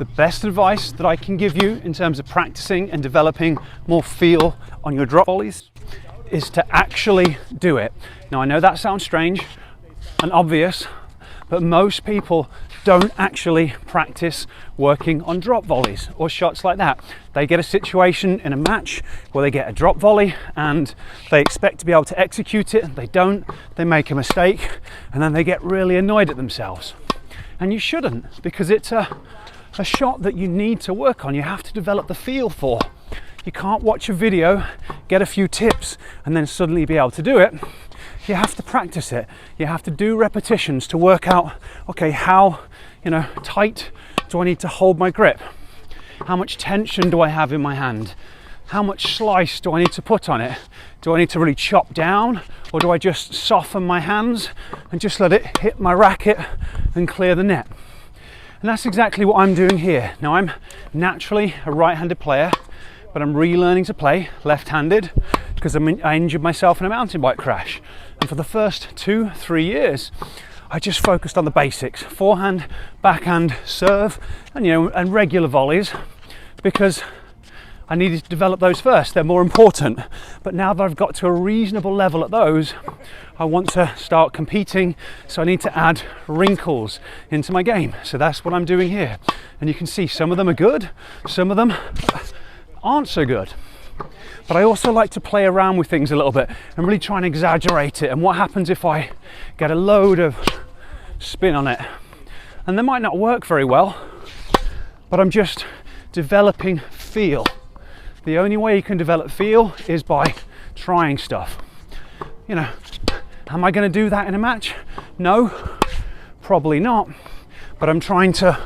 The best advice that I can give you in terms of practicing and developing more feel on your drop volleys is to actually do it. Now I know that sounds strange and obvious, but most people don't actually practice working on drop volleys or shots like that. They get a situation in a match where they get a drop volley and they expect to be able to execute it. They don't, they make a mistake, and then they get really annoyed at themselves. And you shouldn't, because it's a shot that you need to work on. You have to develop the feel for. You can't watch a video, get a few tips, and then suddenly be able to do it. You have to practice it. You have to do repetitions to work out, okay, how, tight do I need to hold my grip? How much tension do I have in my hand? How much slice do I need to put on it? Do I need to really chop down, or do I just soften my hands and just let it hit my racket and clear the net? And that's exactly what I'm doing here. Now I'm naturally a right-handed player, but I'm relearning to play left-handed because I injured myself in a mountain bike crash. And for the first 2-3 years, I just focused on the basics: forehand, backhand, serve, and regular volleys, because I needed to develop those first. They're more important. But now that I've got to a reasonable level at those, I want to start competing. So I need to add wrinkles into my game. So that's what I'm doing here. And you can see some of them are good, some of them aren't so good. But I also like to play around with things a little bit and really try and exaggerate it. And what happens if I get a load of spin on it? And they might not work very well, but I'm just developing feel. The only way you can develop feel is by trying stuff. Am I going to do that in a match? No, probably not. But I'm trying to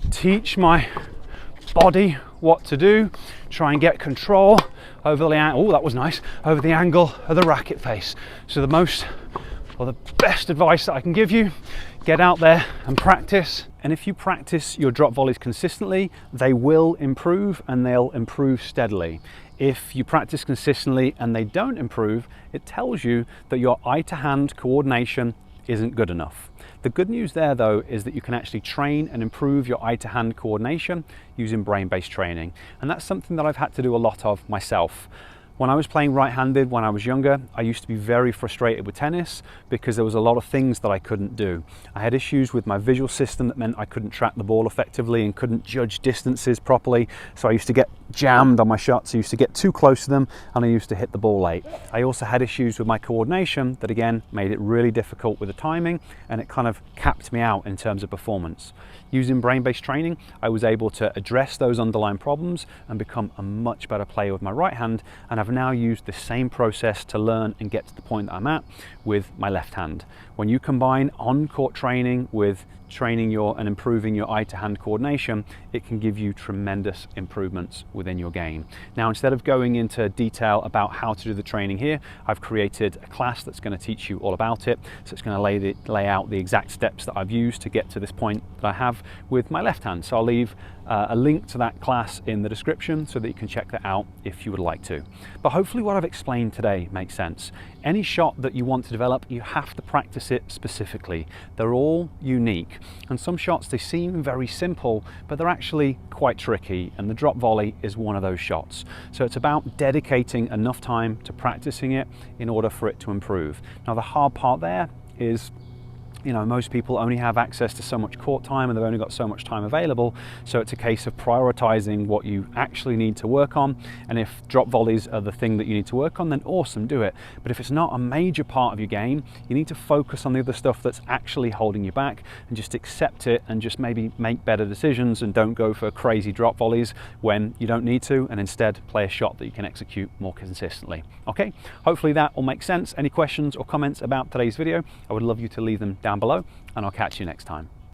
teach my body what to do, try and get control over the angle. Oh, that was nice. Over the angle of the racket face. So the best advice that I can give you: get out there and practice. And if you practice your drop volleys consistently, they will improve, and they'll improve steadily. If you practice consistently and they don't improve, it tells you that your eye-to-hand coordination isn't good enough. The good news there, though, is that you can actually train and improve your eye-to-hand coordination using brain-based training. And that's something that I've had to do a lot of myself. When I was playing right-handed when I was younger, I used to be very frustrated with tennis because there was a lot of things that I couldn't do. I had issues with my visual system that meant I couldn't track the ball effectively and couldn't judge distances properly. So I used to get jammed on my shots. I used to get too close to them and I used to hit the ball late. I also had issues with my coordination that again made it really difficult with the timing, and it kind of capped me out in terms of performance. Using brain-based training, I was able to address those underlying problems and become a much better player with my right hand, and I've now used the same process to learn and get to the point that I'm at with my left hand. When you combine on-court training with training and improving your eye-to-hand coordination, it can give you tremendous improvements within your game. Now, instead of going into detail about how to do the training here, I've created a class that's going to teach you all about it. So it's going to lay out the exact steps that I've used to get to this point that I have with my left hand. So I'll leave a link to that class in the description so that you can check that out if you would like to. But hopefully what I've explained today makes sense. Any shot that you want to develop, you have to practice it specifically. They're all unique, and some shots, they seem very simple, but they're actually quite tricky, and the drop volley is one of those shots. So it's about dedicating enough time to practicing it in order for it to improve. Now the hard part there is, most people only have access to so much court time and they've only got so much time available. So it's a case of prioritizing what you actually need to work on. And if drop volleys are the thing that you need to work on, then awesome, do it. But if it's not a major part of your game, you need to focus on the other stuff that's actually holding you back and just accept it and just maybe make better decisions, and don't go for crazy drop volleys when you don't need to, and instead play a shot that you can execute more consistently. Okay, hopefully that will make sense. Any questions or comments about today's video, I would love you to leave them down below, and I'll catch you next time.